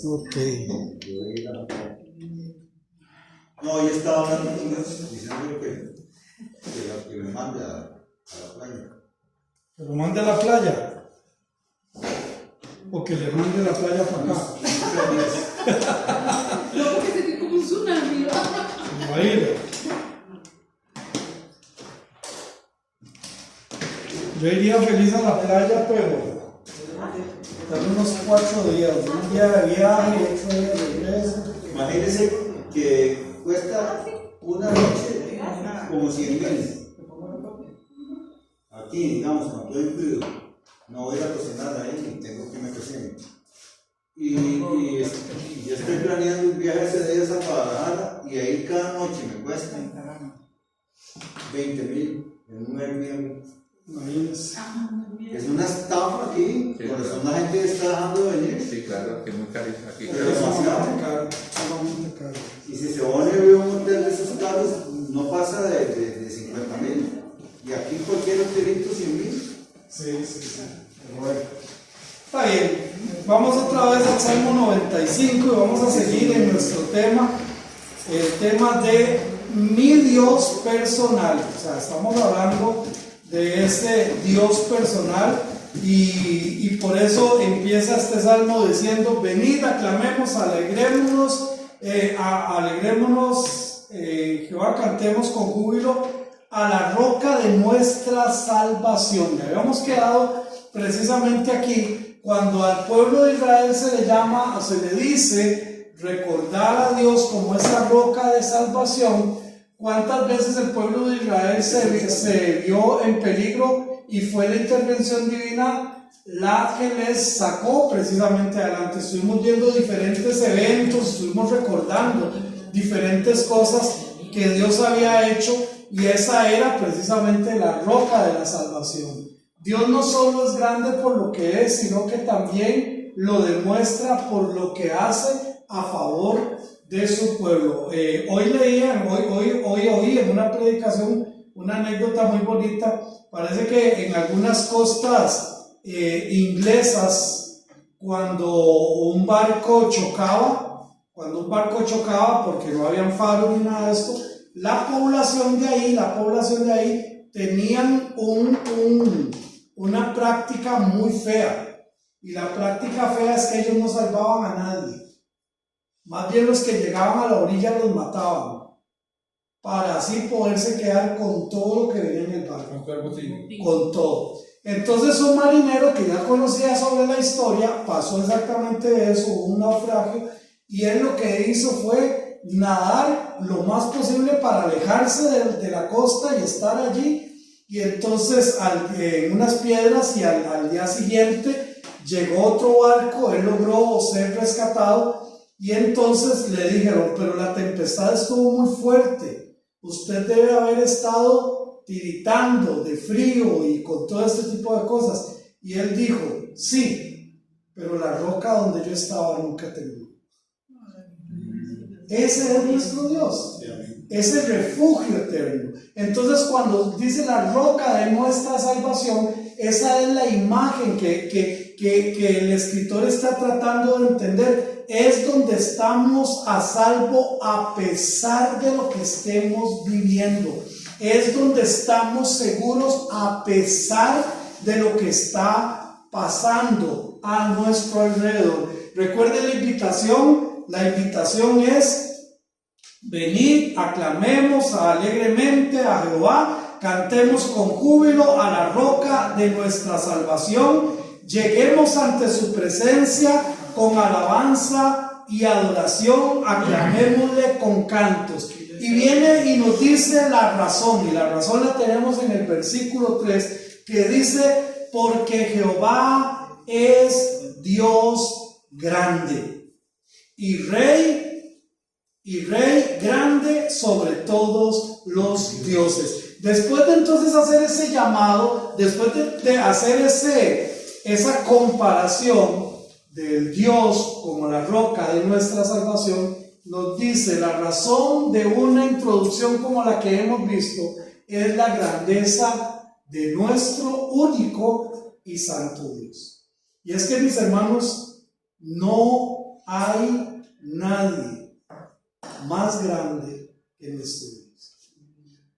Ok. No, yo estaba hablando con Dios, diciéndole que me mande a la playa. ¿Que lo mande a la playa? ¿O que le mande la playa para acá? No, porque se ve como un tsunami. Imagínate. Yo iría feliz a la playa, pero dar unos 4 días, un día de viaje, 8 días de regreso. Imagínense que cuesta una noche como 100,000. Aquí, digamos, con todo incluido, no voy a cocinar ahí, tengo que me cocine. Y yo estoy planeando un viaje ese día a Guadalajara y ahí cada noche me cuesta 20,000 en un Airbnb. Imagínense. Es una estafa aquí, Sí, por eso claro. la gente está dejando de venir. Sí, claro, que es muy caro aquí. Pero Es demasiado. sumamente caro, sumamente caro. Y si se pone a ver un hotel de esos caros, no pasa de 50,000. Y aquí cualquier hotelito 100,000. Sí. Pero bueno. Está bien. Vamos otra vez al Salmo 95 y vamos a seguir en nuestro tema, el tema de mi Dios personal. O sea, estamos hablando de ese Dios personal y por eso empieza este salmo diciendo: venid, aclamemos, alegrémonos, Jehová, cantemos con júbilo a la roca de nuestra salvación. Ya habíamos quedado precisamente aquí cuando al pueblo de Israel se le llama o se le dice recordar a Dios como esa roca de salvación. ¿Cuántas veces el pueblo de Israel se vio en peligro y fue la intervención divina la que les sacó precisamente adelante? Estuvimos viendo diferentes eventos, estuvimos recordando diferentes cosas que Dios había hecho y esa era precisamente la roca de la salvación. Dios no solo es grande por lo que es, sino que también lo demuestra por lo que hace a favor de su pueblo. Hoy oí en una predicación una anécdota muy bonita. Parece que en algunas costas inglesas, cuando un barco chocaba, porque no habían faros ni nada de esto, la población de ahí tenían una práctica muy fea, y la práctica fea es que ellos no salvaban a nadie. Más bien los que llegaban a la orilla los mataban, para así poderse quedar con todo lo que venía en el barco, con todo. Entonces un marinero que ya conocía sobre la historia, pasó exactamente eso, un naufragio, y él lo que hizo fue nadar lo más posible para alejarse de la costa y estar allí. Y entonces en unas piedras, y al día siguiente llegó otro barco, él logró ser rescatado. Y entonces le dijeron: pero la tempestad estuvo muy fuerte, usted debe haber estado tiritando de frío y con todo este tipo de cosas. Y él dijo: sí, pero la roca donde yo estaba nunca tembló. Ese es nuestro Dios, es el refugio eterno. Entonces, cuando dice la roca de nuestra salvación, esa es la imagen que el escritor está tratando de entender. Es donde estamos a salvo a pesar de lo que estemos viviendo. Es donde estamos seguros a pesar de lo que está pasando a nuestro alrededor. Recuerden la invitación. La invitación es: venid, aclamemos alegremente a Jehová, cantemos con júbilo a la roca de nuestra salvación, lleguemos ante su presencia con alabanza y adoración, aclamémosle con cantos. Y viene y nos dice la razón, y la razón la tenemos en el versículo 3, que dice: porque Jehová es Dios grande y rey grande sobre todos los dioses. Después de entonces hacer ese llamado, después de hacer esa comparación del Dios como la roca de nuestra salvación, nos dice la razón de una introducción como la que hemos visto es la grandeza de nuestro único y santo Dios. Y es que, mis hermanos, no hay nadie más grande que nuestro Dios.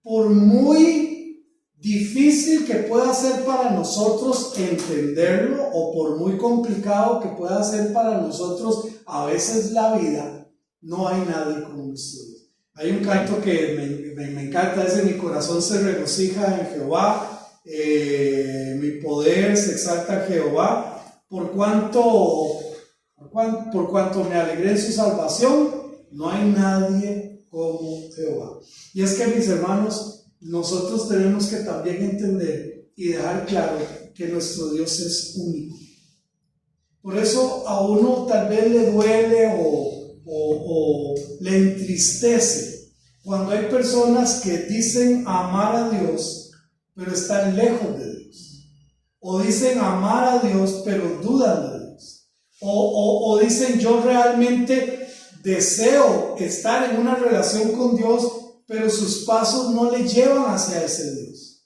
Por muy difícil que pueda ser para nosotros entenderlo, o por muy complicado que pueda ser para nosotros a veces la vida, no hay nadie como nuestro Dios. Hay un canto que me encanta, dice: mi corazón se regocija en Jehová, mi poder se exalta en Jehová, por cuanto me alegré en su salvación, no hay nadie como Jehová. Y es que, mis hermanos, nosotros tenemos que también entender y dejar claro que nuestro Dios es único. Por eso a uno tal vez le duele o le entristece cuando hay personas que dicen amar a Dios, pero están lejos de Dios. O dicen amar a Dios, pero dudan de Dios. O dicen: yo realmente deseo estar en una relación con Dios, pero sus pasos no le llevan hacia ese Dios.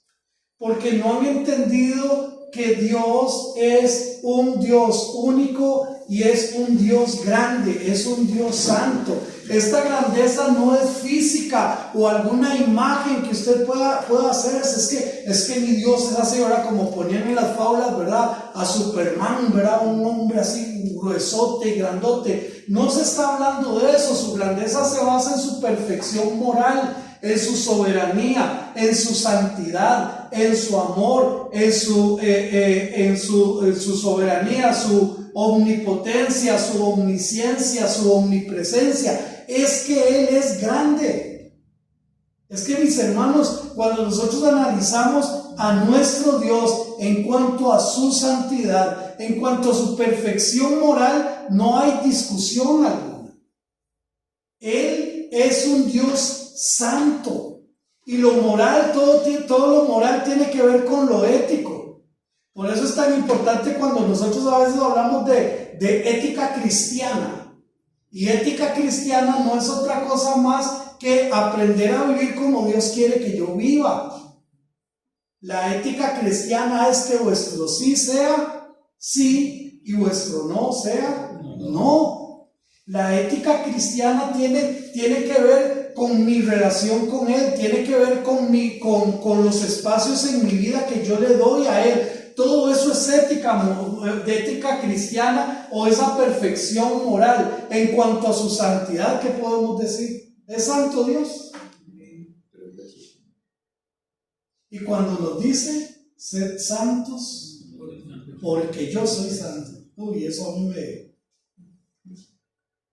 Porque no han entendido que Dios es un Dios único y es un Dios grande, es un Dios santo. Esta grandeza no es física o alguna imagen que usted pueda hacerse. Es que mi Dios es así, ¿verdad? Como ponían en las fábulas, ¿verdad? A Superman, ¿verdad? Un hombre así gruesote y grandote. No se está hablando de eso. Su grandeza se basa en su perfección moral, en su soberanía, en su santidad, en su amor, en su soberanía, su omnipotencia, su omnisciencia, su omnipresencia. Es que Él es grande. Es que, mis hermanos, cuando nosotros analizamos a nuestro Dios en cuanto a su santidad, en cuanto a su perfección moral, no hay discusión alguna. Él es un Dios santo. Y lo moral, todo lo moral tiene que ver con lo ético. Por eso es tan importante cuando nosotros a veces hablamos de ética cristiana. Y ética cristiana no es otra cosa más que aprender a vivir como Dios quiere que yo viva. La ética cristiana es que vuestro sí sea sí y vuestro no sea no. La ética cristiana tiene que ver con mi relación con Él, tiene que ver con los espacios en mi vida que yo le doy a Él. Todo eso es ética cristiana, o esa perfección moral. En cuanto a su santidad, ¿qué podemos decir? ¿Es santo Dios? Y cuando nos dice: sed santos porque yo soy santo, uy, eso a mí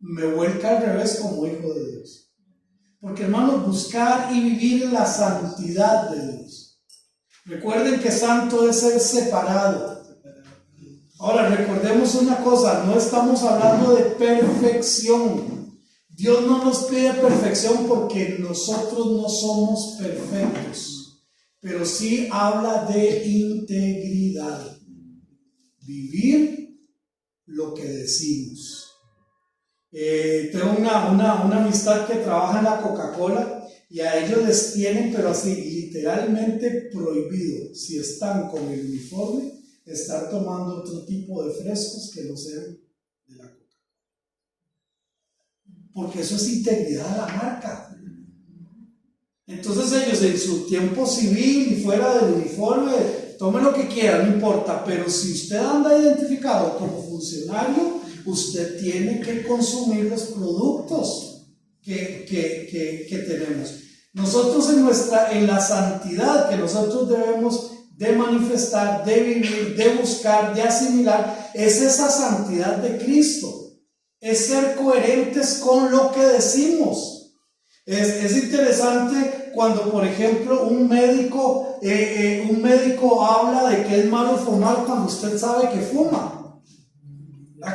me vuelca al revés como hijo de Dios. Porque, hermanos, buscar y vivir en la santidad de Dios. Recuerden que santo es ser separado. Ahora, recordemos una cosa: no estamos hablando de perfección. Dios no nos pide perfección porque nosotros no somos perfectos, pero sí habla de integridad. Vivir lo que decimos. Tengo una amistad que trabaja en la Coca-Cola, y a ellos les tienen, pero así, literalmente prohibido, si están con el uniforme, estar tomando otro tipo de frescos que no sean de la Coca. Porque eso es integridad de la marca. Entonces ellos, en su tiempo civil y fuera del uniforme, tomen lo que quieran, no importa, pero si usted anda identificado como funcionario, usted tiene que consumir los productos que tenemos. Nosotros en la santidad que nosotros debemos de manifestar, de vivir, de buscar, de asimilar, es esa santidad de Cristo. Es ser coherentes con lo que decimos. Es interesante cuando, por ejemplo, un médico habla de que es malo fumar cuando usted sabe que fuma.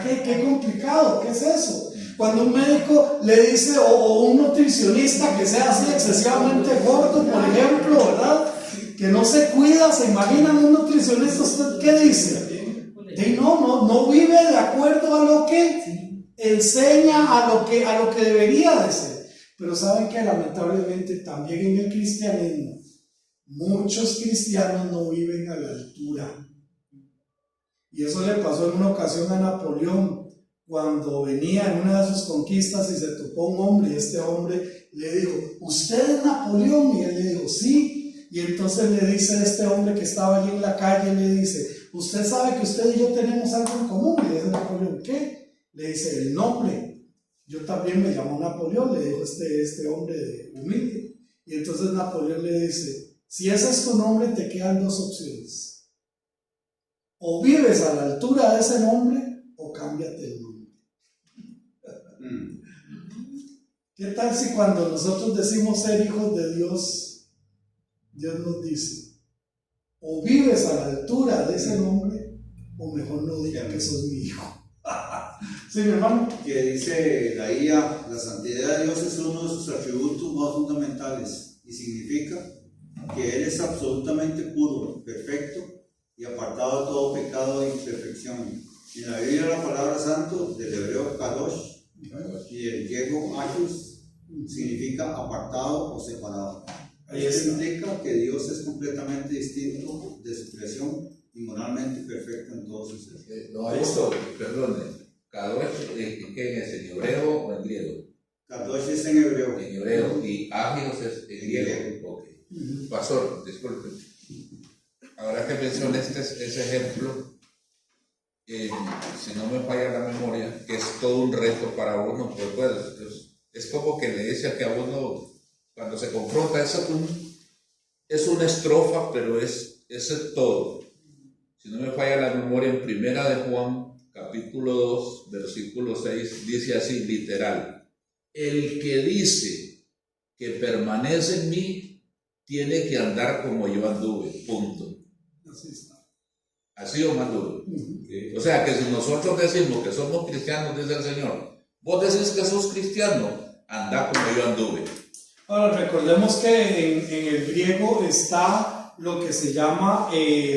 ¿Qué complicado? ¿Qué es eso? Cuando un médico le dice, o un nutricionista que sea así excesivamente gordo, por ejemplo, ¿verdad? Que no se cuida, ¿se imaginan un nutricionista? ¿Usted qué dice? No vive de acuerdo a lo que enseña, a lo que debería de ser. Pero saben que lamentablemente también en el cristianismo, muchos cristianos no viven a la altura. Y eso le pasó en una ocasión a Napoleón. cuando venía en una de sus conquistas y se topó un hombre, y este hombre le dijo, ¿usted es Napoleón? Y él le dijo, sí. Y entonces le dice a este hombre que estaba allí en la calle, le dice, ¿usted sabe que usted y yo tenemos algo en común? Y le dice Napoleón, ¿qué? Le dice, el nombre. Yo también me llamo Napoleón, le dijo este hombre humilde. Y entonces Napoleón le dice, si ese es tu nombre, te quedan dos opciones. O vives a la altura de ese nombre, o cámbiate el nombre. ¿Qué tal si cuando nosotros decimos ser hijos de Dios, Dios nos dice, o vives a la altura de ese nombre, o mejor no diga que sos mi hijo? Sí, mi hermano. Que dice la IA, la santidad de Dios es uno de sus atributos más fundamentales y significa que Él es absolutamente puro, perfecto y apartado de todo pecado e imperfección. En la Biblia la palabra santo del hebreo kadosh y el griego hagios significa apartado o separado. Esto indica que Dios es completamente distinto de su creación y moralmente perfecto en todos sus ser. No, esto, perdón, Kadosh, ¿qué es? ¿En hebreo o en griego? Kadosh es en hebreo. En hebreo, y Agios es en griego. Okay. Pastor, disculpe. Ahora que mencioné ese ejemplo, si no me falla la memoria, que es todo un reto para uno, pues es como que le dice que a uno, cuando se confronta, es una estrofa, pero es todo. Si no me falla la memoria, en Primera de Juan, capítulo 2, versículo 6, dice así, literal, el que dice que permanece en mí, tiene que andar como yo anduve, punto. Así está. Así o más duro. O sea que si nosotros decimos que somos cristianos, dice el Señor, vos decís que sos cristiano, anda como yo anduve. Ahora recordemos que en el griego está lo que se llama que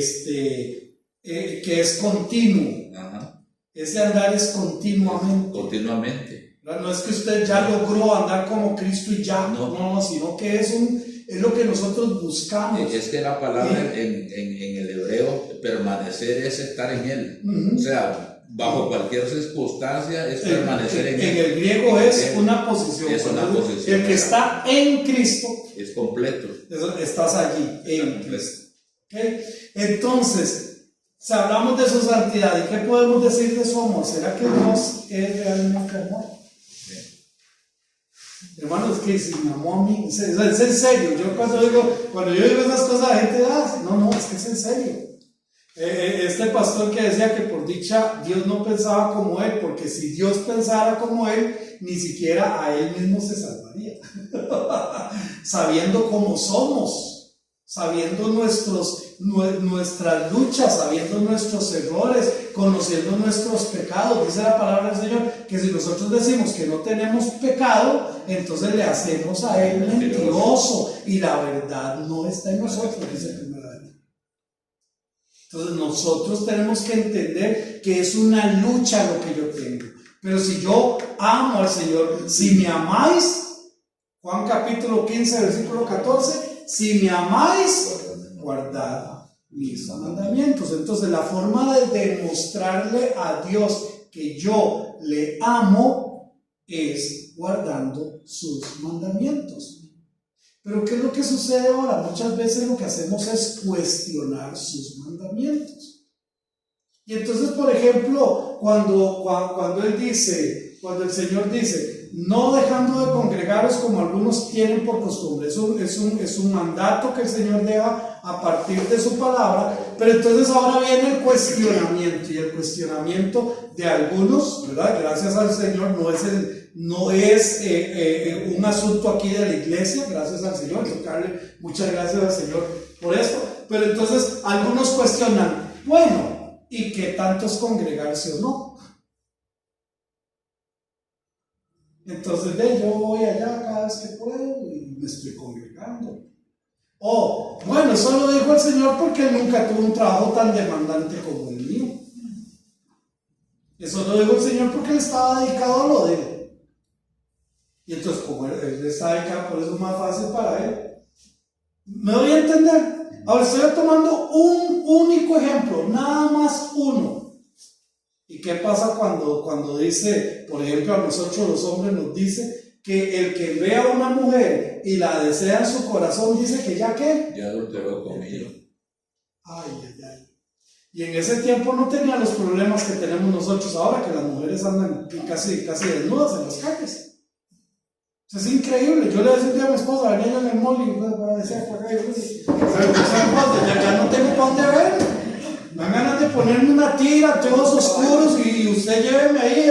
es continuo. Ajá. Ese andar es continuamente. Continuamente. No es que usted ya logró andar como Cristo y ya, no, sino que es lo que nosotros buscamos. Es que la palabra en el hebreo, permanecer es estar en Él. O sea, bajo cualquier circunstancia es permanecer en Él. En el griego es una posición. Es una posición. El que está en Cristo es completo. Estás allí, en Cristo. ¿Okay? Entonces, si hablamos de su santidad, ¿y qué podemos decir de su amor? ¿Será que Dios es realmente amor? Hermanos, que si me amó a mí, es en serio. Yo cuando yo digo esas cosas, la gente no, es que es en serio. Este pastor que decía que por dicha Dios no pensaba como él, porque si Dios pensara como él, ni siquiera a él mismo se salvaría. Sabiendo cómo somos, sabiendo nuestras luchas, sabiendo nuestros errores, conociendo nuestros pecados. Dice la palabra del Señor que si nosotros decimos que no tenemos pecado, entonces le hacemos a Él mentiroso y la verdad no está en nosotros, dice el primer año. Entonces nosotros tenemos que entender que es una lucha lo que yo tengo. Pero si yo amo al Señor, si me amáis, Juan capítulo 15 versículo 14, si me amáis, guardad mis mandamientos. Entonces la forma de demostrarle a Dios que yo le amo es guardando sus mandamientos. Pero ¿qué es lo que sucede ahora? Muchas veces lo que hacemos es cuestionar sus mandamientos. Y entonces, por ejemplo, cuando el Señor dice, no dejando de congregaros como algunos tienen por costumbre, es un mandato que el Señor deja a partir de su palabra, pero entonces ahora viene el cuestionamiento, y el cuestionamiento de algunos, ¿verdad? Gracias al Señor, no es un asunto aquí de la iglesia, gracias al Señor, tocarle muchas gracias al Señor por esto, pero entonces algunos cuestionan, bueno, ¿y qué tanto es congregarse o no? Entonces yo voy allá cada vez que puedo y me estoy congregando. O, bueno, eso lo dijo el Señor porque él nunca tuvo un trabajo tan demandante como el mío. Eso lo dijo el Señor porque él estaba dedicado a lo de él. Y entonces, como él está dedicado, por eso es más fácil para él. ¿Me doy a entender? Ahora estoy tomando un único ejemplo, nada más uno. ¿Y qué pasa cuando dice, por ejemplo, a nosotros los hombres nos dice que el que ve a una mujer y la desea en su corazón dice que ya qué? Ya adulteró con ella. Ay, ay, ay. Y en ese tiempo no tenía los problemas que tenemos nosotros ahora, que las mujeres andan casi desnudas en las calles. Es increíble. Yo le decía un día a mi esposa, venía yo en el mall y decía, ya no tengo para dónde ver. Me dan ganas de ponerme una tira, todos oscuros, y usted lléveme ahí,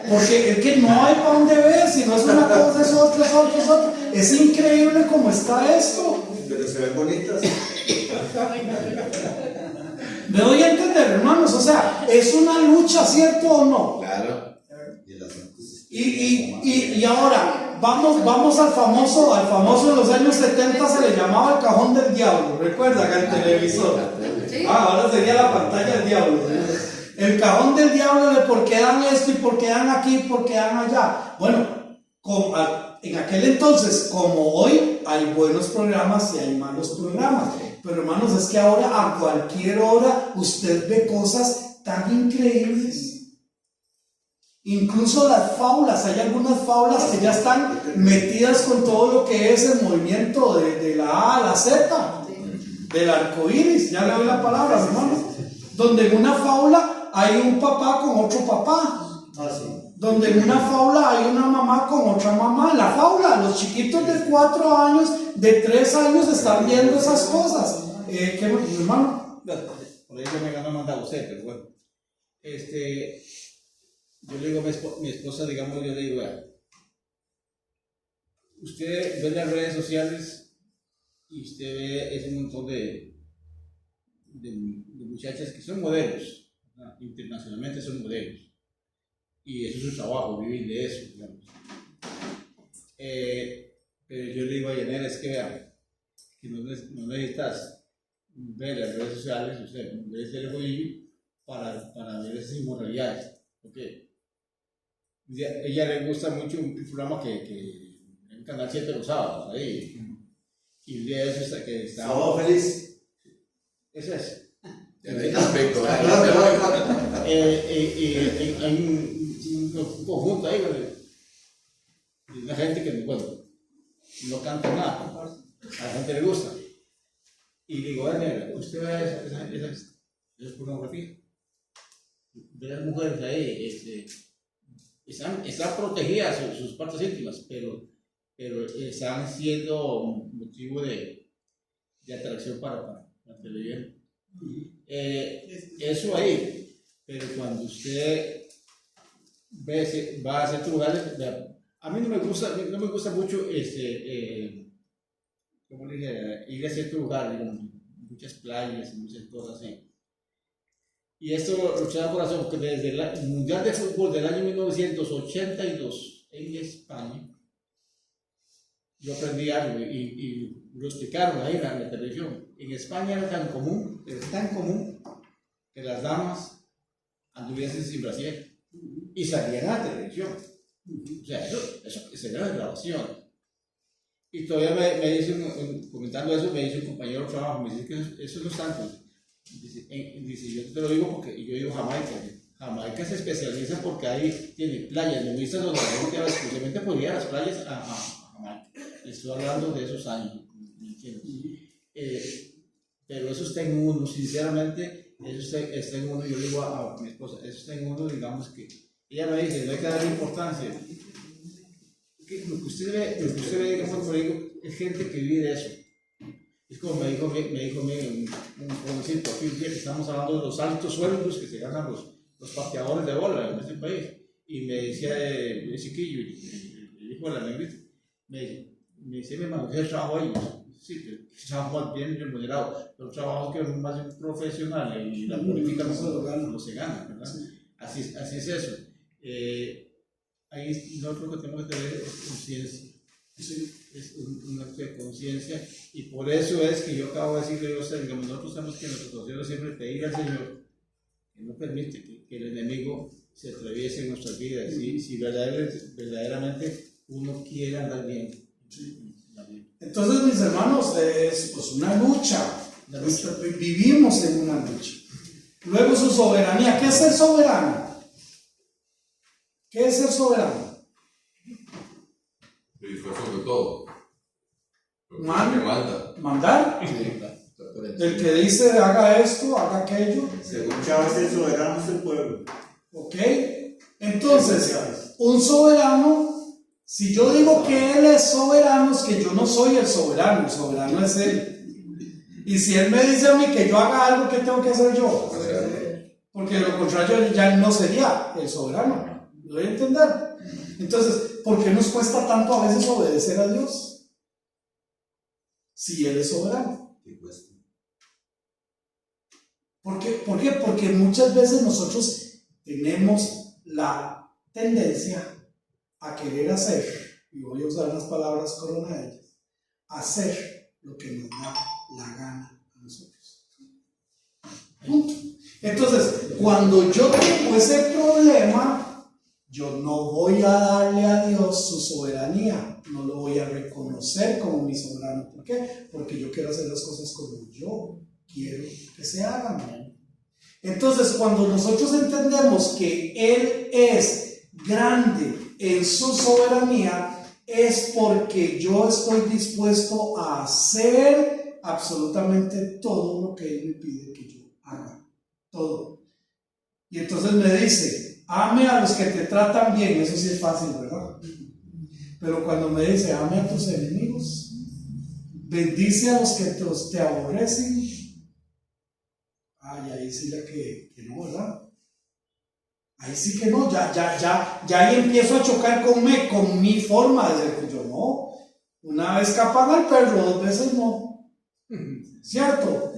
porque es que no hay para dónde ver, si no es una cosa, es otra. Es increíble cómo está esto. Pero se ven bonitas. Me doy a entender, hermanos, o sea, es una lucha, ¿cierto o no? Claro. Y ahora, vamos al famoso de los años 70 se le llamaba el cajón del diablo, ¿recuerdan? El televisor. Ahora sería la pantalla del diablo. El cajón del diablo de por qué dan esto y por qué dan aquí y por qué dan allá. Bueno, en aquel entonces, como hoy, hay buenos programas y hay malos programas. Pero hermanos, es que ahora a cualquier hora usted ve cosas tan increíbles. Incluso las faulas, hay algunas faulas que ya están metidas con todo lo que es el movimiento de la A a la Z, del arco iris, ya le doy la palabra, hermanos. Donde en una faula hay un papá con otro papá. Donde en una faula hay una mamá con otra mamá. En la faula, los chiquitos de 4 años, de 3 años están viendo esas cosas. ¿Qué, hermano? Por ahí yo me ganó mandar a usted, pero bueno. Yo le digo a mi esposa, digamos, yo le digo, usted ve las redes sociales y usted ve ese montón de muchachas que son modelos, ¿no? Internacionalmente son modelos. Y eso es su trabajo, vivir de eso, digamos. Pero yo le digo a Yanela, es que vea, que no necesitas ver las redes sociales, o sea, ver el teléfono para ver esas inmoralidades. Okay. Ella le gusta mucho un programa que en Canal 7 los sábados, ahí. Y un día de eso está que está. ¿Sábado feliz? Ese es. Hay un conjunto ahí, y una gente que, bueno, no canta nada, a la gente le gusta. Y digo, usted ve esa pornografía, ve las mujeres ahí, están protegidas sus partes íntimas, pero están siendo motivo de atracción para la televisión. Eso ahí, pero cuando usted va a ciertos lugares, a mí no me gusta mucho como le dije, ir a ciertos lugares, muchas playas y muchas cosas así. Y esto lo eché al corazón porque desde el Mundial de Fútbol del año 1982 en España, yo aprendí algo y lo explicaron ahí en la televisión. En España era tan común que las damas anduviesen sin brasier y salían a la televisión. O sea, eso sería una grabación. Y todavía me dice, comentando eso, me dice un compañero de trabajo, me dice que eso no es tanto. Dice, yo te lo digo porque yo digo Jamaica. Jamaica se especializa porque ahí tiene playas nudistas donde la gente va exclusivamente por ir a las playas a Jamaica. Estoy hablando de esos años, ¿me entiendes? Pero eso está en uno, sinceramente, eso está en uno. Yo le digo a mi esposa, eso está en uno, digamos que ella me dice, no hay que darle importancia. Lo que usted ve, digamos, por ahí, es gente que vive de eso. Es como me dijo un jovencito aquí un día que estamos hablando de los altos sueldos que se ganan los pateadores de bola en este país. Y me decía el chiquillo, el hijo de la negrita, me dice, mi mujer trabajo ahí. Sí, que trabajo bien remunerado, pero trabajo que es más un profesional y la política no se gana, ¿verdad? Sí. Así es eso. Ahí lo otro que tenemos que tener es conciencia. Sí. Es un acto de conciencia, y por eso es que yo acabo de decirle a usted, digamos, nosotros tenemos que en nuestro conciencia siempre pedir al Señor que no permite que el enemigo se atraviese en nuestras vidas, si verdaderamente uno quiere andar bien. Sí. Entonces, mis hermanos, es pues una lucha. Vivimos en una lucha. Luego su soberanía. ¿Qué es ser soberano? ¿Qué es ser soberano? Y fue sobre todo. Lo que Man- se le manda. Mandar. Sí, claro. El que dice haga esto, haga aquello. Según Chávez, el soberano es el pueblo. ¿Ok? Entonces, un soberano, si yo digo que él es soberano, es que yo no soy el soberano es él. Y si él me dice a mí que yo haga algo, ¿qué tengo que hacer yo? Porque de lo contrario ya no sería el soberano. ¿Lo voy a entender? Entonces, ¿por qué nos cuesta tanto a veces obedecer a Dios? Si él es soberano. Y pues, ¿Por qué? Porque muchas veces nosotros tenemos la tendencia a querer hacer, y voy a usar las palabras Corona de ellas, hacer lo que nos da la gana a nosotros. Punto. Entonces, cuando yo tengo ese problema, yo no voy a darle a Dios su soberanía, no lo voy a reconocer como mi soberano. ¿Por qué? Porque yo quiero hacer las cosas como yo quiero que se hagan. Entonces, cuando nosotros entendemos que Él es grande en su soberanía, es porque yo estoy dispuesto a hacer absolutamente todo lo que Él me pide que yo haga. Todo. Y entonces me dice, ame a los que te tratan bien. Eso sí es fácil, ¿verdad? Pero cuando me dice, ame a tus enemigos, bendice a los que te aborrecen, ay, ahí sí la que no, ¿verdad? Ahí sí que no, ya ahí empiezo a chocar con mi forma de ser, que yo no. Una vez capan al perro, 2 veces no. ¿Cierto?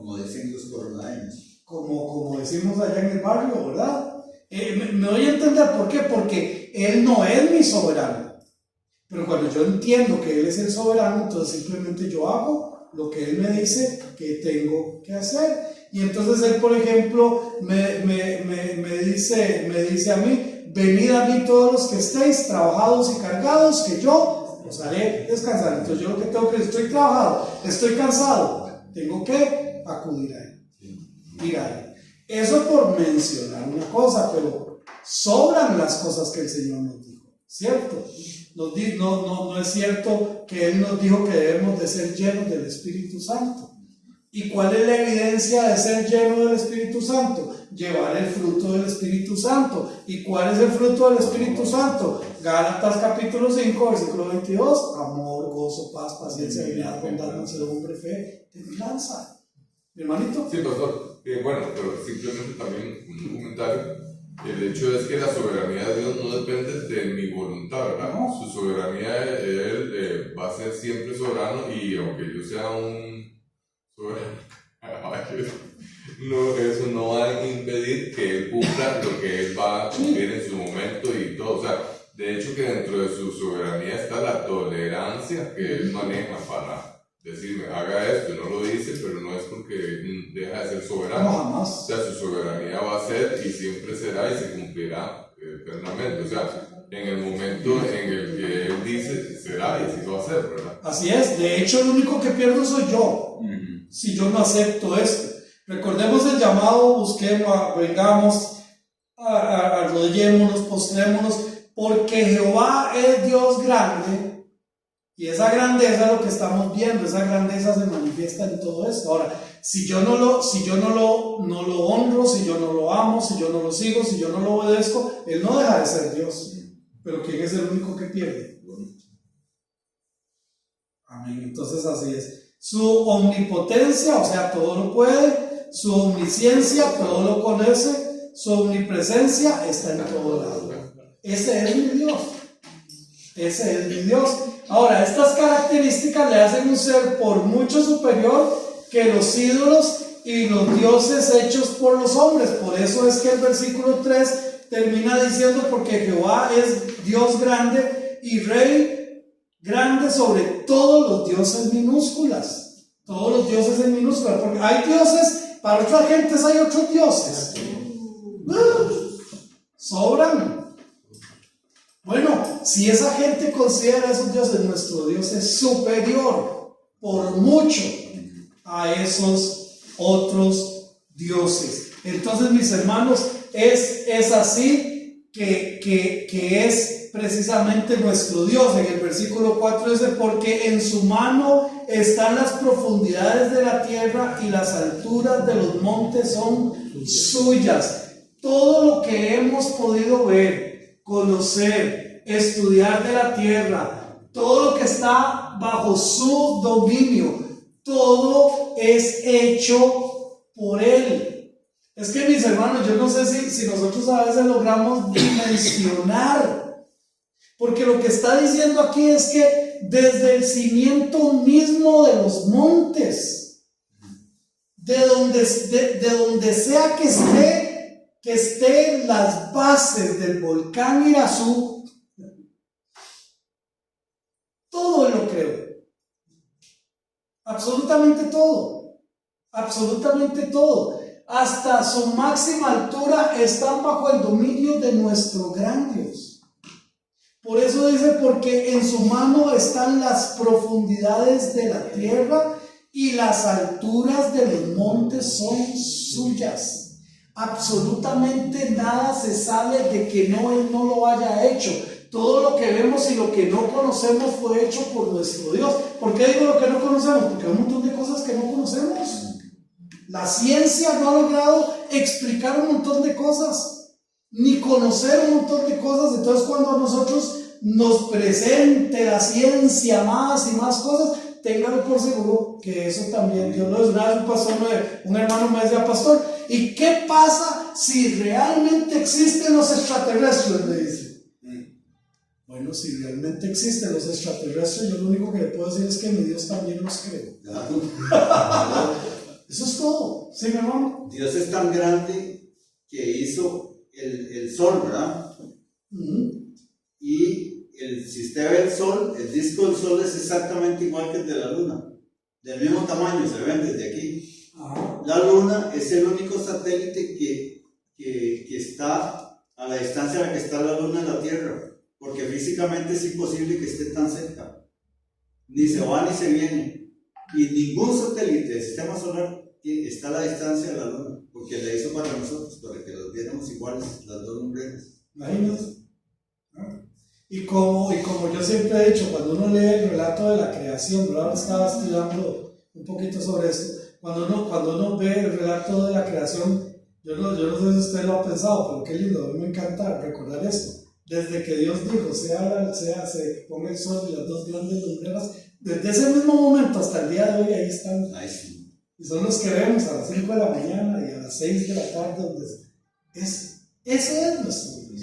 como dicen los coronados. Como decimos allá en el barrio, ¿verdad? Me doy a entender por qué, porque Él no es mi soberano. Pero cuando yo entiendo que Él es el soberano, entonces simplemente yo hago lo que Él me dice que tengo que hacer. Y entonces Él, por ejemplo, me dice a mí, venid a mí todos los que estéis trabajados y cargados, que yo os haré descansar. Entonces yo lo que tengo que estoy trabajado, estoy cansado, tengo que acudir a Él. Ir a Él. Eso por mencionar una cosa, pero sobran las cosas que el Señor nos dijo, ¿cierto? No es cierto que Él nos dijo que debemos de ser llenos del Espíritu Santo. ¿Y cuál es la evidencia de ser lleno del Espíritu Santo? Llevar el fruto del Espíritu Santo. ¿Y cuál es el fruto del Espíritu Santo? Gálatas capítulo 5, versículo 22. Amor, gozo, paz, paciencia, benignidad, bondad, mansedumbre, fe, templanza. ¿Mi hermanito? Sí, pastor. Bueno, pero simplemente también un comentario. El hecho es que la soberanía de Dios no depende de mi voluntad, ¿verdad? No. Su soberanía, Él va a ser siempre soberano, y aunque yo sea un soberano, no, eso no va a impedir que Él cumpla lo que Él va a cumplir en su momento y todo. O sea, de hecho que dentro de su soberanía está la tolerancia que Él maneja para decirme, haga esto, y no lo dice, pero no es porque deja de ser soberano. No, jamás. O sea, su soberanía va a ser y siempre será y se cumplirá eternamente. O sea, en el momento en el que Él dice, será y así lo va a ser, ¿verdad? Así es. De hecho, el único que pierdo soy yo. Si yo no acepto esto. Recordemos el llamado, busquemos, vengamos, arrodillémonos, postrémonos, porque Jehová es Dios grande. Y esa grandeza es lo que estamos viendo, esa grandeza se manifiesta en todo esto. Ahora, si yo no lo honro, si yo no lo amo, si yo no lo sigo, si yo no lo obedezco, Él no deja de ser Dios. Pero ¿quién es el único que pierde? Amén. Entonces así es. Su omnipotencia, o sea, todo lo puede. Su omnisciencia, todo lo conoce. Su omnipresencia está en todo lado. Ese es mi Dios. Ese es mi Dios. Ahora, estas características le hacen un ser por mucho superior que los ídolos y los dioses hechos por los hombres. Por eso es que el versículo 3 termina diciendo, porque Jehová es Dios grande y Rey grande sobre todos los dioses minúsculas. Todos los dioses en minúsculas. Porque hay dioses, para otras gentes hay otros dioses. Sobran. Bueno, si esa gente considera a esos dioses, nuestro Dios es superior por mucho a esos otros dioses. Entonces, mis hermanos, es así que es precisamente nuestro Dios. En el versículo 4 dice, porque en su mano están las profundidades de la tierra y las alturas de los montes son suyas. Todo lo que hemos podido ver, conocer, estudiar de la tierra, todo lo que está bajo su dominio, todo es hecho por Él. Es que, mis hermanos, yo no sé si nosotros a veces logramos dimensionar, porque lo que está diciendo aquí es que desde el cimiento mismo de los montes, de donde sea que esté las bases del volcán Irazú, todo Él lo creó. Absolutamente todo. Absolutamente todo. Hasta su máxima altura están bajo el dominio de nuestro gran Dios. Por eso dice, porque en su mano están las profundidades de la tierra y las alturas de los montes son suyas. Absolutamente nada se sale de que Él no lo haya hecho. Todo lo que vemos y lo que no conocemos fue hecho por nuestro Dios. ¿Por qué digo lo que no conocemos? Porque hay un montón de cosas que no conocemos. La ciencia no ha logrado explicar un montón de cosas, ni conocer un montón de cosas. Entonces, cuando a nosotros nos presente la ciencia más y más cosas, ténganlo por seguro que eso también Dios lo es. Un hermano me decía, pastor, ¿y qué pasa si realmente existen los extraterrestres? Me dice. Bueno, si realmente existen los extraterrestres, yo lo único que le puedo decir es que mi Dios también los creó. Eso es todo. ¿Sí, mi hermano? Dios es tan grande que hizo el sol, ¿verdad? Y si usted ve el sol, el disco del sol es exactamente igual que el de la luna. Del mismo tamaño, se ven desde aquí. La luna es el único satélite que está a la distancia a la que está la luna en la Tierra. Porque físicamente es imposible que esté tan cerca. Ni se va ni se viene. Y ningún satélite del sistema solar está a la distancia de la luna. Porque la hizo para nosotros, para que los viéramos iguales, las dos lumbreras. Imagínate. Y como yo siempre he dicho, cuando uno lee el relato de la creación, ¿verdad? Ahora estaba estudiando un poquito sobre esto. Cuando uno ve el relato de la creación, yo no sé si usted lo ha pensado, pero qué lindo, a mí me encanta recordar esto. Desde que Dios dijo, se ponga el sol y las dos grandes lumbreras, desde ese mismo momento hasta el día de hoy, ahí están. Ay, sí. Y son los que vemos a las 5 de la mañana y a las 6 de la tarde, ese es nuestro Dios.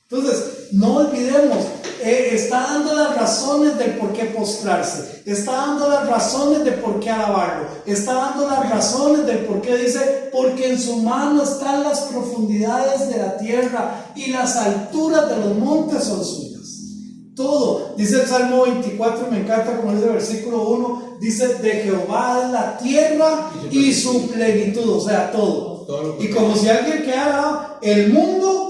Entonces, no olvidemos, está dando las razones del por qué postrarse, está dando las razones de por qué alabarlo, está dando las razones del por qué dice, porque en su mano están las profundidades de la tierra y las alturas de los montes son suyas. Todo, dice el Salmo 24, me encanta como dice el versículo 1, dice, de Jehová es la tierra y su plenitud, o sea, todo. Y como si alguien quedara el mundo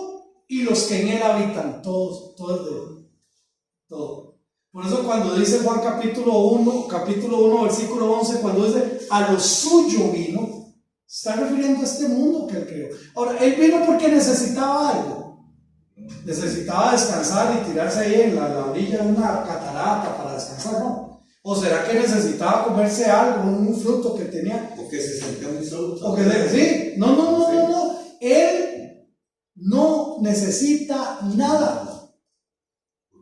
y los que en él habitan, todo es de él. Todo. Por eso cuando dice Juan capítulo 1, versículo 11, cuando dice, a lo suyo vino, se está refiriendo a este mundo que él creó. Ahora, él vino porque necesitaba algo. Necesitaba descansar y tirarse ahí en la orilla de una catarata para descansar, ¿no? ¿O será que necesitaba comerse algo, un fruto que tenía? Porque se sentía muy solo. Sí, no. Él no necesita nada.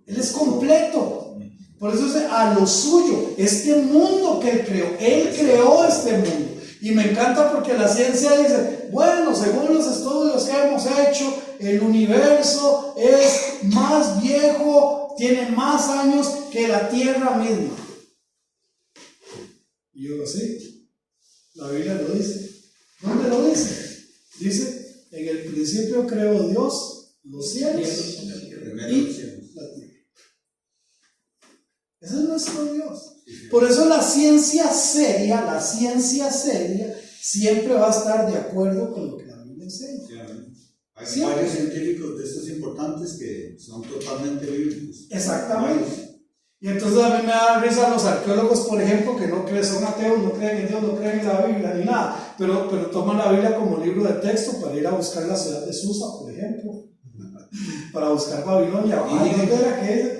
Él es completo. Por eso dice a lo suyo, este mundo que él creó. Él creó este mundo. Y me encanta porque la ciencia dice, bueno, según los estudios que hemos hecho, el universo es más viejo, tiene más años que la Tierra misma. Y yo lo sé, la Biblia lo dice. ¿Dónde lo dice? Dice, en el principio creó Dios los cielos y la tierra. Ese es nuestro Dios. Por eso la ciencia seria siempre va a estar de acuerdo con lo que la Biblia enseña. Hay varios científicos de estos importantes que son totalmente bíblicos. Exactamente. Y entonces a mí me da risa los arqueólogos, por ejemplo, que no creen, son ateos, no creen en Dios, no creen en la Biblia ni nada, pero toman la Biblia como libro de texto para ir a buscar la ciudad de Susa, por ejemplo. para buscar Babilonia. Y ¿Dónde era que es?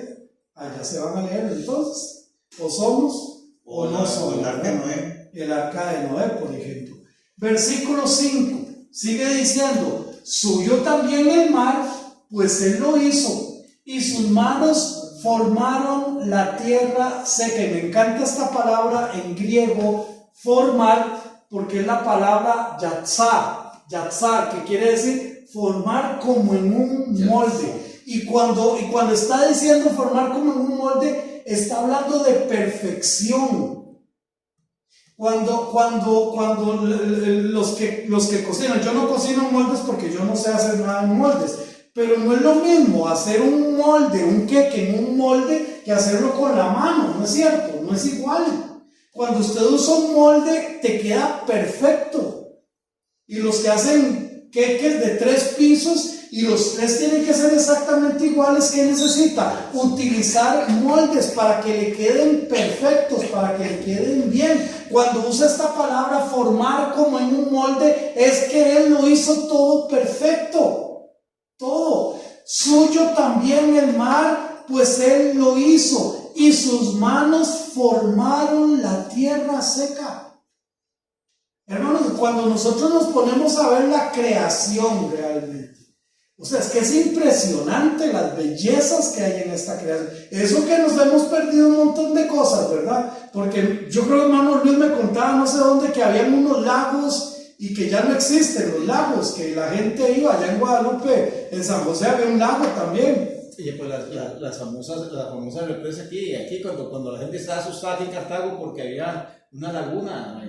Allá se van a leer entonces. O somos o no somos. el arca de Noé. El arca de Noé, por ejemplo. Versículo 5 sigue diciendo: suyo también el mar, pues él lo hizo, y sus manos formaron la tierra seca. Y me encanta esta palabra en griego, formar, porque es la palabra yatzar, que quiere decir formar como en un molde. Y cuando está diciendo formar como en un molde, está hablando de perfección. Cuando los que cocinan, yo no cocino en moldes porque yo no sé hacer nada en moldes, pero no es lo mismo hacer un molde, un queque en un molde, que hacerlo con la mano, ¿no es cierto? No es igual. Cuando usted usa un molde, te queda perfecto. Y los que hacen queques de 3 pisos, y los 3 tienen que ser exactamente iguales, ¿qué necesita? Utilizar moldes para que le queden perfectos, para que le queden bien. Cuando usa esta palabra formar como en un molde, es que él lo hizo todo perfecto, todo. Suyo también el mar, pues él lo hizo, y sus manos formaron la tierra seca. Hermanos, cuando nosotros nos ponemos a ver la creación realmente, o sea, es que es impresionante las bellezas que hay en esta creación. Eso que nos hemos perdido un montón de cosas, ¿verdad? Porque yo creo que hermano Luis me contaba no sé dónde que habían unos lagos y que ya no existen los lagos, que la gente iba allá en Guadalupe, en San José había un lago también. Y pues las famosas represas aquí cuando la gente estaba asustada aquí en Cartago porque había una laguna,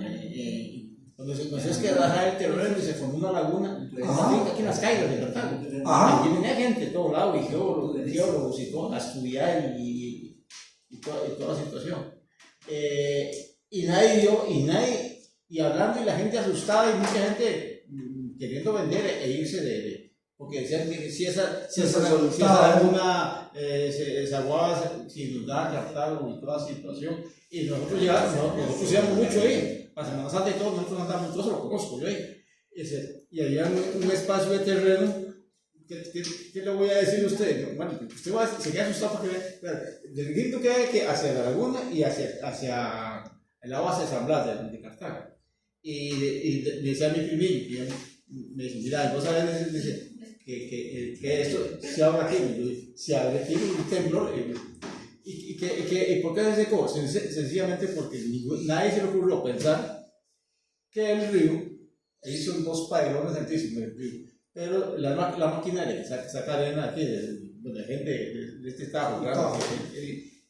cuando se que bajar el terreno y se formó una laguna, aquí en las calles de Cartago. Aquí venía gente de todo lado, y geólogos y todo, a estudiar y toda la situación. Y hablando, y la gente asustada, y mucha gente queriendo vender e irse porque decían que si esa laguna se aguaba, se inundaba Cartago y toda la situación. Y nosotros íbamos mucho ahí. Para Semana Santa y todo, nosotros andamos, yo se lo conozco yo ahí. Y había un espacio de terreno. ¿Qué le voy a decir a usted? Bueno, usted se queda asustado porque del grito que hay que hacia la laguna y hacia el agua hacia San Blas de Cartago. Y decía a mi primillo, que me dice, mira, vos sabés, dice, que esto se abre aquí, se abre aquí un temblor. ¿Y por qué se secó? Sencillamente porque nadie se le ocurrió pensar que el río hizo 2 pabellones altísimos del río, pero la maquinaria que saca arena aquí, donde la gente de este estado, claro,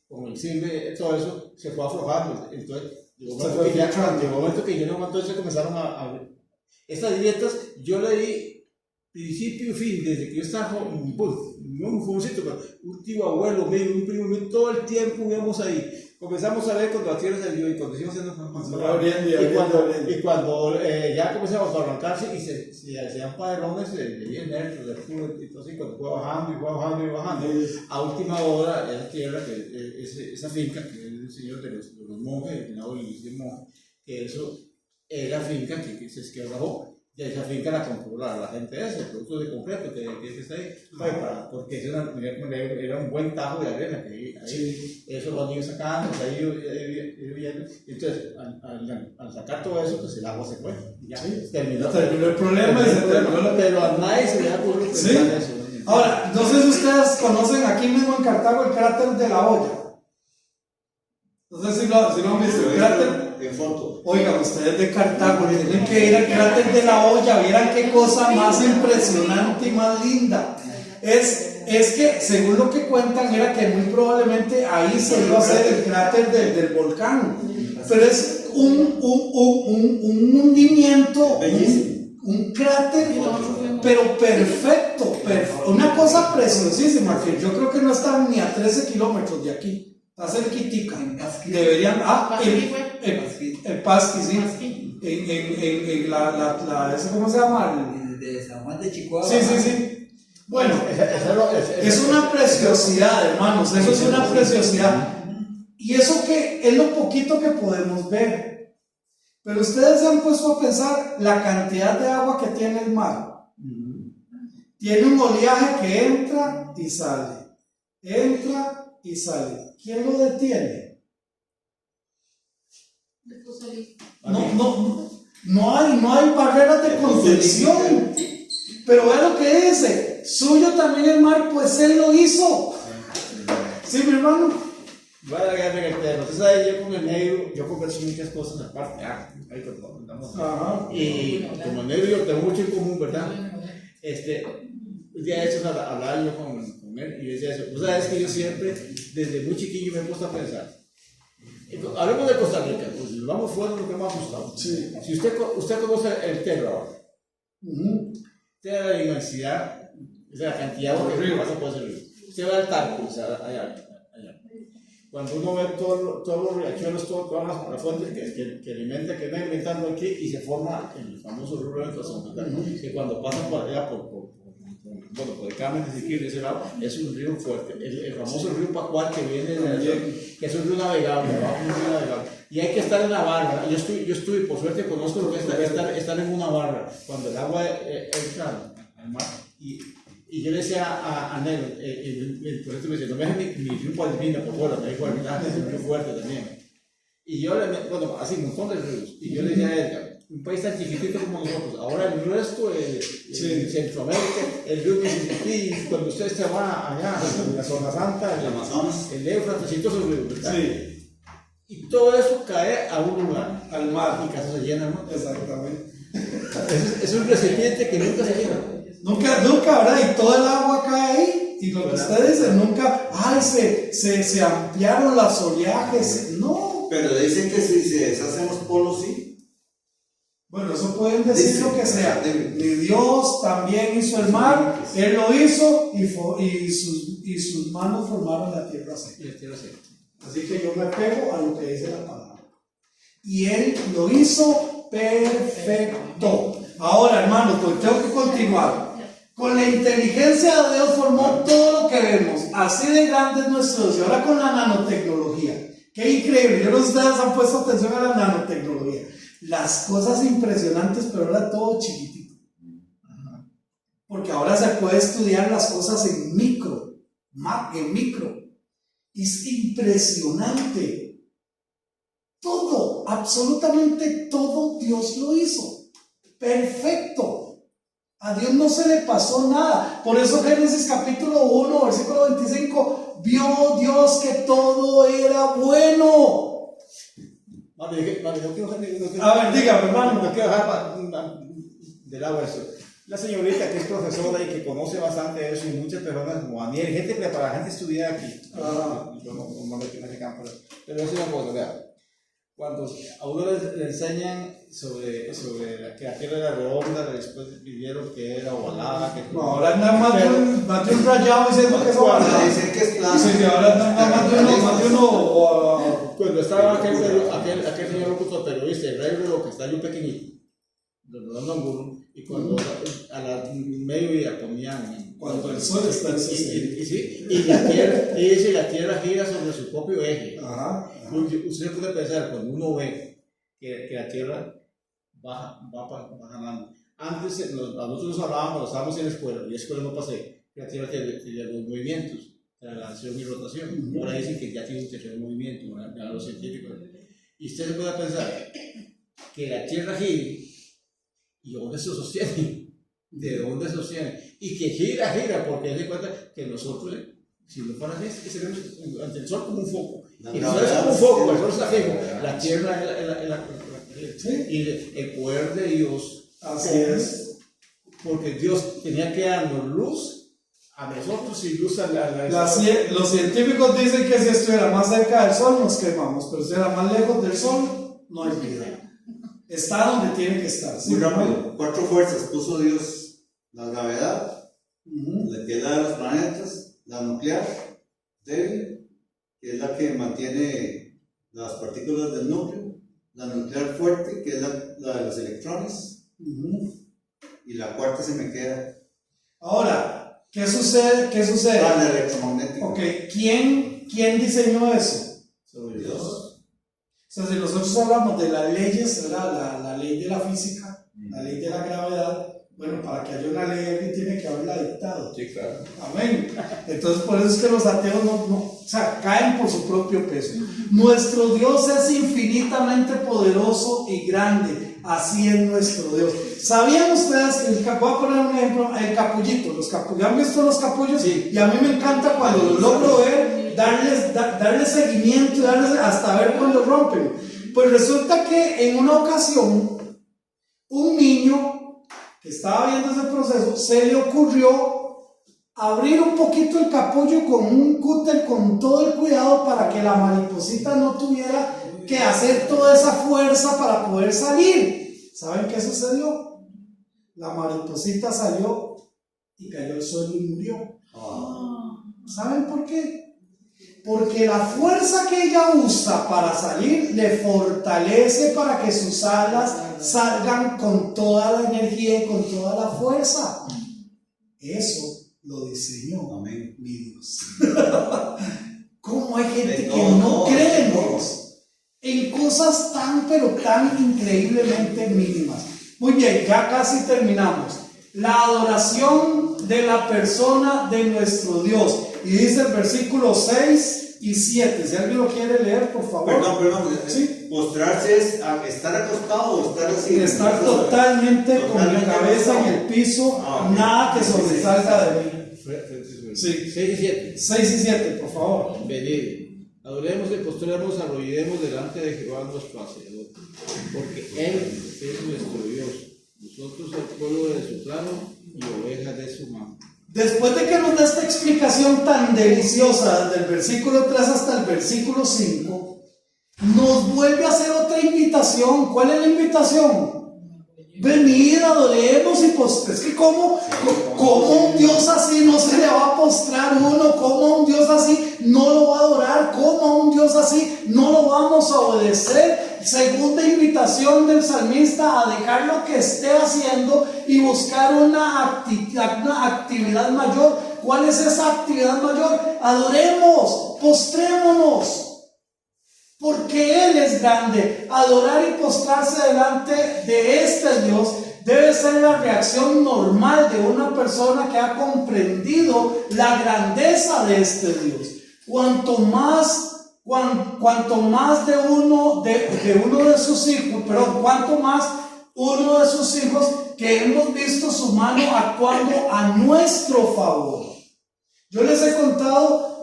con el silbe, todo eso se fue aflojando. Entonces, llegó un momento que yo no aguanto, entonces comenzaron a estas dietas, yo le di principio y fin, desde que yo estaba no un jovencito, pero un tío abuelo mío, un primo mío, todo el tiempo íbamos ahí. Comenzamos a ver cuando la tierra se dio y cuando hicimos y cuando ya comenzamos a arrancarse y se hacían padrones de 10 metros de altura, entonces cuando fue bajando, a última hora esa tierra, esa finca, que es el señor de los monjes, el lado de Luis de Monje, que eso es la finca que se quebró. Y esa finca la compró la gente esa, el producto de concreto que está ahí, porque era un buen tajo de arena que ahí, eso lo han ido sacando, entonces al sacar todo eso, pues el agua se fue, ya terminó el problema, pero a nadie se le ha ocurrido pensar eso. Ahora, no sé si ustedes conocen aquí mismo en Cartago el cráter de la olla. No sé si lo han visto, el cráter. En foto. Oigan, ustedes de Cartago tienen que ir al cráter de la olla, vieran qué cosa más impresionante y más linda. Es que, según lo que cuentan, era que muy probablemente ahí se iba a hacer el cráter del volcán. Pero es un hundimiento, un cráter, pero perfecto, una cosa preciosísima, que yo creo que no está ni a 13 kilómetros de aquí. Está cerquitica. Deberían. El Pasqui, sí. En ¿cómo se llama? De San Juan de Chihuahua. Sí. Bueno, es una preciosidad, hermanos. Eso es una preciosidad. Y eso que es lo poquito que podemos ver. Pero ustedes se han puesto a pensar la cantidad de agua que tiene el mar. Tiene un oleaje que entra y sale. Entra y sale. ¿Quién lo detiene? No hay barreras de contención. Pero vea lo que dice. Suyo también el mar, pues él lo hizo. ¿Sí, mi hermano? Voy a alargarme en el tema. Usted sabe, yo con el negro, yo converso muchas cosas aparte. Ahí contamos. Y como el negro yo tengo mucho en común, ¿verdad? Un día de estos hablaba yo con él y decía eso. Vos sabes que yo siempre, desde muy chiquillo, me he puesto a pensar. Hablemos de Costa Rica, pues si vamos fuera lo que me ha gustado. Sí. Si usted conoce el Terra, usted ve la inmensidad, la cantidad de ríos que pasa por ese río. Usted va al Tarco, o sea, allá. Cuando uno ve todos los riachuelos, todas las fuentes que alimenta, que van inventando aquí y se forma el famoso río de Tazón, que cuando pasan por allá, por el Carmen de Siquir, de ese lado, es un río fuerte. El famoso río Pacual que viene que es un río navegable, y hay que estar en la barra. Yo estuve, por suerte conozco lo que es estar en una barra, cuando el agua entra al mar. Y yo le decía a Nelo, por esto me dice, no me dejes mi río Palmina por fuera, me dijo, es un río fuerte también. Y yo así un montón de ríos, y yo le decía a Edgar, un país tan chiquitito como nosotros, ahora el resto de Centroamérica, el río Mississippi, cuando usted se va allá, en la zona santa, el Amazonas, el Éufrates y todos esos ríos, ¿verdad? Sí. Y todo eso cae a un lugar, al mar, y casi se llena, ¿no? Exactamente. Es un recipiente que nunca se llena. Nunca, ¿verdad? Y todo el agua cae ahí. Y lo que usted dice, nunca, se ampliaron las oleajes. No. Pero dicen que si se deshacen los polos, sí. Bueno, eso pueden decir lo que sea. Ni Dios también hizo el mar, Él lo hizo y sus manos formaron la tierra seca. Así que yo me pego a lo que dice la palabra. Y Él lo hizo perfecto. Ahora, hermano, pues tengo que continuar. Con la inteligencia de Dios formó todo lo que vemos. Así de grande es nuestro Dios. Y ahora con la nanotecnología. Qué increíble. Yo no sé si ustedes han puesto atención a la nanotecnología. Las cosas impresionantes, pero ahora todo chiquitito. Porque ahora se puede estudiar las cosas en micro. Es impresionante. Todo, absolutamente todo Dios lo hizo. Perfecto. A Dios no se le pasó nada. Por eso Génesis capítulo 1, versículo 25, vio Dios que todo era bueno. A ver, dígame, hermano. No quiero dejar de lado eso. La señorita que es profesora y que conoce bastante de eso, y muchas personas como Daniel, gente preparada, gente estudiada aquí. Yo no me meto en ese campo. Pero es una cosa, vea. Cuando a uno le enseñan sobre que la tierra era redonda, después vivieron que era ovalada. No, ahora nada más de un rayado diciendo que es ovalada. Dicen que es plano. Sí, ahora nada más de uno. Cuando estaba aquel señor locutor periodista, el rey lo que está yo pequeñito, Rolando Angulo, y cuando a la mediodía ponían. Cuando el sol está en y la tierra gira sobre su propio eje. Usted puede pensar, cuando uno ve que la tierra va ganando. Antes nosotros hablábamos, estábamos en la escuela, y en la escuela no pasé, que la tierra tiene los movimientos, traslación y rotación. Ahora dicen que ya tiene un tercer movimiento, a los científicos. Y usted se puede pensar que la tierra gire, ¿y dónde se sostiene? ¿De dónde se sostiene? Y que gira, porque se cuenta que nosotros, si no fuera así, que seríamos ante el sol como un foco. Y no es como un foco, el sol está fijo, la tierra es y el poder de Dios. Así es. Porque Dios tenía que darnos luz a nosotros y luz a los científicos dicen que si estuviera más cerca del sol nos quemamos, pero si estuviera más lejos del sol no hay vida. Está donde tiene que estar. Muy rápido. 4 fuerzas puso Dios: la gravedad, la que es la de los planetas, la nuclear débil, que es la que mantiene las partículas del núcleo, la nuclear fuerte, que es la de los electrones, y la cuarta se me queda. Ahora, ¿qué sucede? La electromagnética. Ok, ¿quién diseñó eso? Dios. O sea, si nosotros hablamos de las leyes, ¿verdad? La ley de la física, la ley de la gravedad, Bueno, para que haya una ley alguien tiene que haberla dictado. Sí, claro. Amén. Entonces por eso es que los ateos o sea, caen por su propio peso. Nuestro Dios es infinitamente poderoso y grande. Así es nuestro Dios. ¿Sabían ustedes que voy a poner un ejemplo, el capullito? ¿Han visto los capullos? Sí. Y a mí me encanta cuando los logro ver, darles seguimiento y darles hasta ver cuando rompen. Pues resulta que en una ocasión un niño que estaba viendo ese proceso, se le ocurrió abrir un poquito el capullo con un cúter con todo el cuidado para que la mariposita no tuviera que hacer toda esa fuerza para poder salir. ¿Saben qué sucedió? La mariposita salió y cayó al suelo y murió. ¿Saben por qué? Porque la fuerza que ella usa para salir le fortalece para que sus alas salgan con toda la energía y con toda la fuerza. Eso lo diseñó mi Dios. ¿Cómo hay gente que no cree en Dios? En cosas tan pero tan increíblemente mínimas. Muy bien, ya casi terminamos. La adoración de la persona de nuestro Dios. Y dice el versículo 6 y 7. Si alguien lo quiere leer, por favor. Perdón. ¿Sí? Postrarse es estar acostado o estar así. Estar totalmente con mi cabeza en el piso, nada que sobresalga de mí. Sí. 6 y 7. 6 y 7, por favor. Venid, adoremos y postremos, arrodillemos delante de Jehová nuestro Hacedor, porque Él es nuestro Dios, nosotros el pueblo de su plano y ovejas de su mano. Después de que nos da esta explicación tan deliciosa, desde el versículo 3 hasta el versículo 5, nos vuelve a hacer otra invitación. ¿Cuál es la invitación? Venid, adoremos y postremos. Es que ¿cómo un Dios así no se le va a postrar uno? ¿Cómo un Dios así no lo va a adorar? ¿Cómo un Dios así no lo vamos a obedecer? Segunda invitación del salmista a dejar lo que esté haciendo y buscar una actividad mayor. ¿Cuál es esa actividad mayor? Adoremos, postrémonos. Porque Él es grande. Adorar y postrarse delante de este Dios debe ser la reacción normal de una persona que ha comprendido la grandeza de este Dios. Cuanto más de uno de sus hijos, cuanto más uno de sus hijos que hemos visto su mano actuando a nuestro favor. Yo les he contado.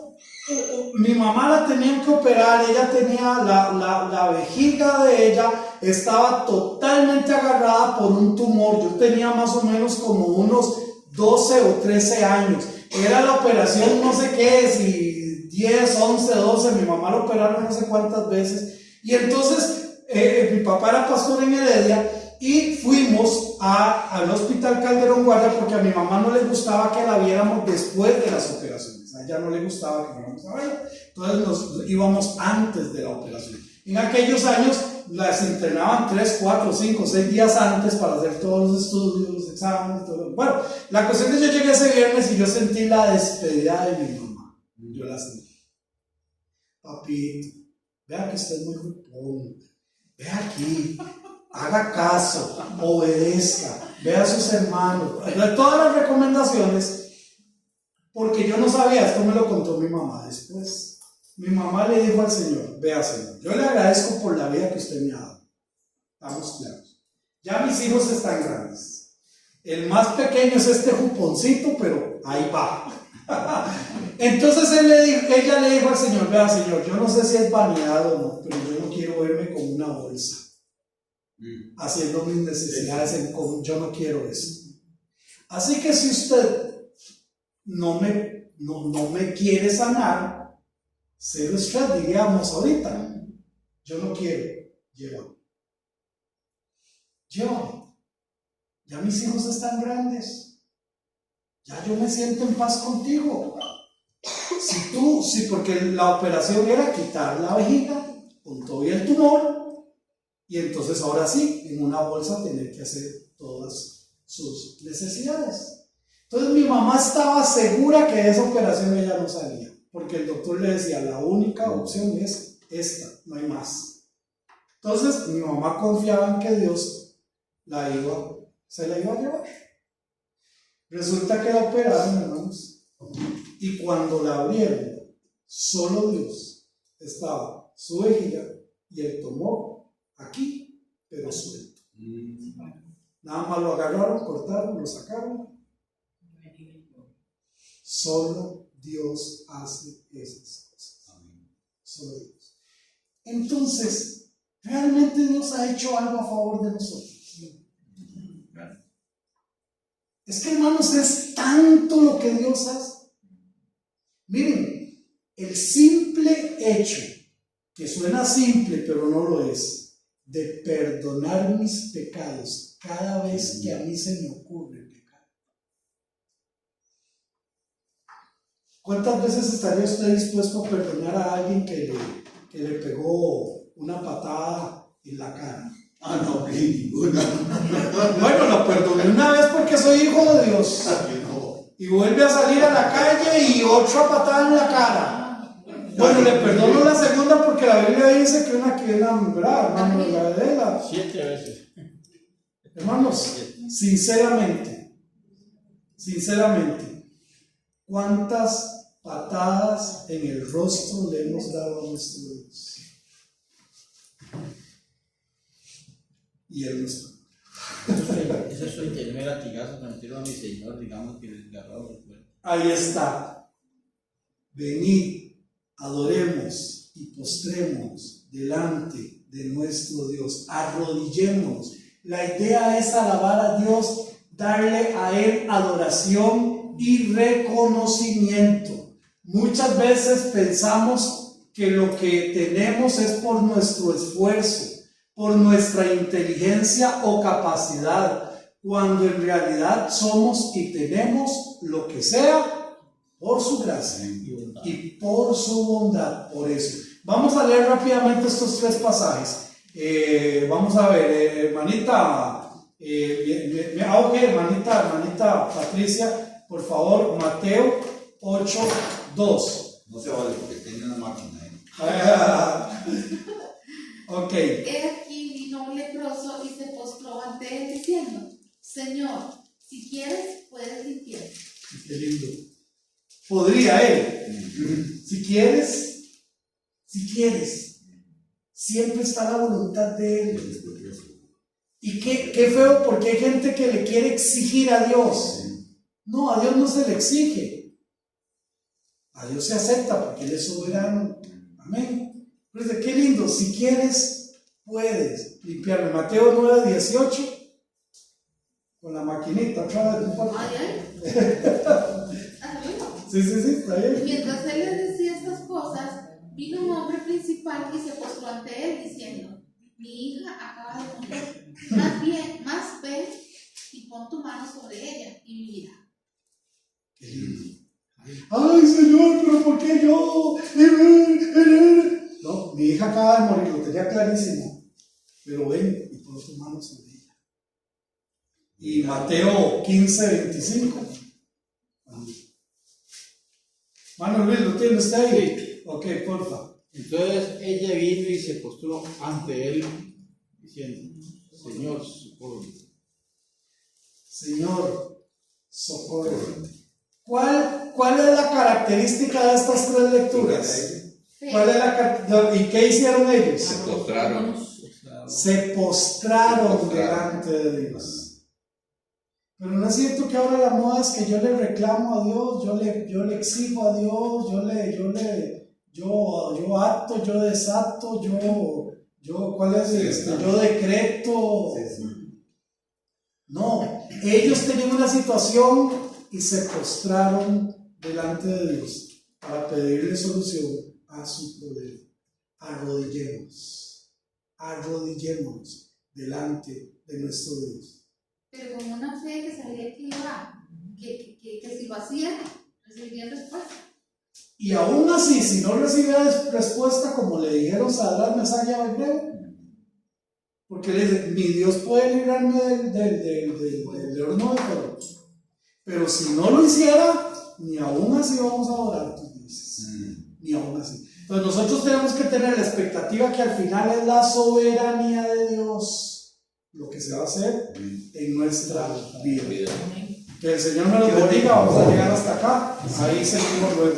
Mi mamá la tenían que operar, ella tenía la vejiga de ella, estaba totalmente agarrada por un tumor. Yo tenía más o menos como unos 12 o 13 años. Era la operación no sé qué, si 10, 11, 12, mi mamá la operaron no sé cuántas veces. Y entonces mi papá era pastor en Heredia y fuimos al Hospital Calderón Guardia porque a mi mamá no le gustaba que la viéramos después de las operaciones. A ella no le gustaba que fuéramos a verla, entonces nos íbamos antes de la operación. En aquellos años las internaban 3, 4, 5, 6 días antes para hacer todos los estudios, los exámenes, todo. Bueno, la cuestión es que yo llegué ese viernes y yo sentí la despedida de mi mamá. Yo la sentí. Papito, vea que usted es muy jupón, vea aquí, haga caso, obedezca, vea a sus hermanos, todas las recomendaciones. Porque yo no sabía, esto me lo contó mi mamá después. Mi mamá le dijo al Señor: vea, Señor, yo le agradezco por la vida que usted me ha dado. Estamos claros. Ya mis hijos están grandes. El más pequeño es este juponcito, pero ahí va. Entonces ella le dijo al Señor: vea, Señor, yo no sé si es vanidad o no, pero yo no quiero verme con una bolsa haciendo mis necesidades yo no quiero eso. Así que si usted no me quiere sanar, cero estrés, diríamos ahorita, yo no quiero, llévame. Ya mis hijos están grandes, ya yo me siento en paz contigo. Porque la operación era quitar la vejiga con todo y el tumor, y entonces ahora sí, en una bolsa tener que hacer todas sus necesidades. Entonces mi mamá estaba segura que de esa operación ella no salía, porque el doctor le decía: la única opción es esta, no hay más. Entonces mi mamá confiaba en que Dios se la iba a llevar. Resulta que la operaron, hermanos, y cuando la abrieron, solo Dios estaba su vejiga y el tumor aquí, pero suelto. Nada más lo agarraron, cortaron, lo sacaron. Solo Dios hace esas cosas. Solo Dios. Entonces, ¿realmente Dios ha hecho algo a favor de nosotros? Es que, hermanos, es tanto lo que Dios hace. Miren, el simple hecho, que suena simple pero no lo es, de perdonar mis pecados cada vez que a mí se me ocurre pecar. ¿Cuántas veces estaría usted dispuesto a perdonar a alguien que le pegó una patada en la cara? Ah, no, ninguna. Bueno, lo perdoné una vez porque soy hijo de Dios. Y vuelve a salir a la calle y otra patada en la cara. Bueno, le perdono la segunda porque la Biblia dice que una ¿verdad, hermano? La de la 7 veces. Hermanos, sinceramente, ¿cuántas patadas en el rostro le hemos dado a nuestro Dios? Y Él nos perdona. Ese es el primer latigazo que me tiró a mi Señor, digamos, que les agarró el cuerpo. Ahí está. Venid, adoremos y postrémonos delante de nuestro Dios. Arrodillémonos. La idea es alabar a Dios, darle a Él adoración y reconocimiento. Muchas veces pensamos que lo que tenemos es por nuestro esfuerzo, por nuestra inteligencia o capacidad, cuando en realidad somos y tenemos lo que sea por su gracia y por su bondad. Por eso, vamos a leer rápidamente estos 3 pasajes. Vamos a ver, hermanita, hermanita Patricia, por favor, Mateo 8:2. No se vale porque tiene una máquina ahí. Ok. He aquí vino un leproso y se postró ante él diciendo: Señor, si quieres, puedes limpiar. Qué lindo. Podría Él. Si quieres. Siempre está la voluntad de Él. Y qué feo, porque hay gente que le quiere exigir a Dios. No, a Dios no se le exige. A Dios se acepta porque Él es soberano. Amén. Pero qué lindo, si quieres, puedes limpiarme. Mateo 9:18. Con la maquinita, otra vez. Sí, está bien. Mientras él les decía estas cosas, vino un hombre principal y se postró ante él diciendo: Mi hija acaba de morir. Más ven y pon tu mano sobre ella y vivirá. Qué lindo. Ay, Señor, pero ¿por qué yo? No, mi hija acaba de morir, lo tenía clarísimo. Pero ven y pon tu mano sobre ella. Y Mateo 15:25. Mano Luis, ¿lo tiene usted ahí? Sí. Ok, porfa. Entonces ella vino y se postró ante él diciendo: Señor, socórreme. Señor, socórreme. ¿Cuál es la característica de estas 3 lecturas? ¿Cuál es ¿Y qué hicieron ellos? Se postraron delante de Dios. Pero no es cierto que ahora la moda es que yo le reclamo a Dios, yo le exijo a Dios, yo acto, yo desato, ¿cuál es yo decreto. No, ellos tenían una situación y se postraron delante de Dios para pedirle solución a su problema. Arrodillémonos delante de nuestro Dios. Pero con una fe que sabía que iba, que si lo hacía, recibiría respuesta. Y aún así, si no recibía respuesta, como le dijeron Sadrach, Mesach y Abednego, porque le dice: mi Dios puede librarme del horno de fuego. Pero si no lo hiciera, ni aún así vamos a adorar a tus dioses. Ni aún así. Entonces nosotros tenemos que tener la expectativa que al final es la soberanía de Dios lo que se va a hacer en nuestra vida. ¿Ok? Que el Señor me los bendiga, vamos a llegar hasta acá, ahí seguimos luego.